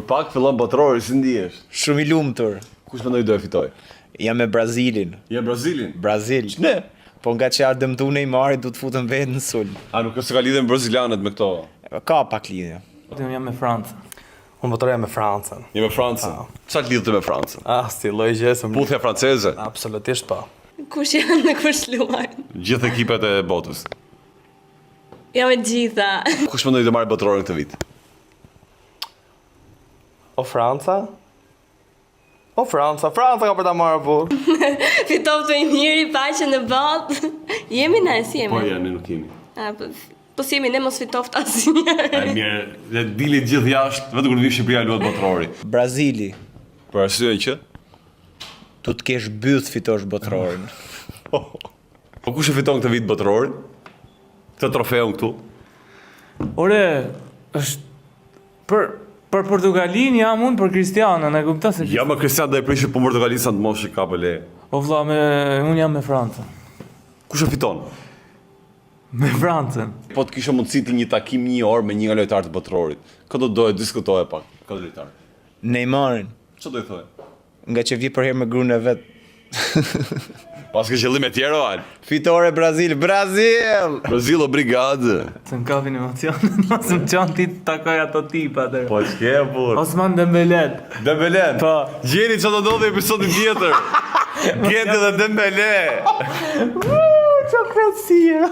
pak fillon botërori, si ndihesh? Shumë i lumtur. Kush mendoj do e fitoj? Jam me Brazilin. Ja Brazilin. Brazil. Ne. Po nga që ardë dëmtu Neymari, du të futën vetë në sulm. A nuk se ka lidhje me brazilianët me këto? Ka pak lidhje. Unë jam me Francën. Unë votoja me Francën. Je me Francën. Çfarë të lidhte me Francën? Si lloj gjëse. Puthja franceze. Absolutisht po. Kush janë në kush luajnë? Gjithë ekipet e botës. Ja me gjitha. Kush mendoj të marrë botrorin këtë vit? O Franca? O Franca ka për ta marrë burr. Fitoftë i miri, paqe në botë. Jemi ne, si jemi? Po ja, ne nuk jemi. Po si jemi ne mos fitoftë asnjëherë. Ai mirë, le dili gjithë jashtë, vetëm kur vi Shqipëria luhet botrori. Brazili. Për arsye që Tu të kesh byth fitosh botrorin. Po kush e fiton këtë vit botrorin? Këtë trofeun këtu? Ore, është për Portugalin jam unë për Cristiano, e kupton se Ja më Cristiano do e prishë për Portugalin sa të moshë ka për le. o vlla unë jam me Francën. Kush e fiton? Me Francën. Po të kisha mundësi të një takim 1 orë me një nga lojtarët e botrorit. Këtë do e diskutoje pak, këtë lojtar. Neymarin. Ço do i thoje? Nga që vi për herë me gruën e vet. Pas ke qëllime tjera, Al. Fitore Brazil. Brazil! Brazil, obrigado. Se më kapin emocionet, mos më qanë ti të takoj ato tipa atër. Po ç'ke burr? Osman Dembele. Dembele. Po. Gjeni çfarë do ndodhi episodin tjetër. Gjeni dhe Dembele. Çokracia.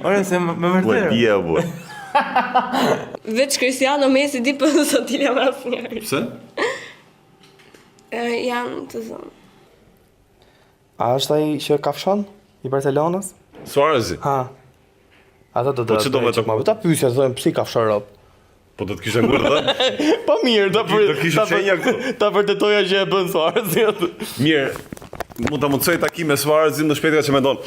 Ore se me Po e vërtet. dia burr. Veç Cristiano Messi di për zotilja më asnjëherë. Pse? Janë të zonë. A është ai që kafshon i Barcelonës? Suarezi. Ha. Ata do të. Po ç'do me të- Ta pyesja thonë pse kafshon rob. Po do të kisha ngurë dhe? Po mirë, Do kishte shenja këtu. Ta vërtetoja që e bën Suarezi. Mirë, mund ta mundsoj takim me Suarezin në shpejtë që mendon.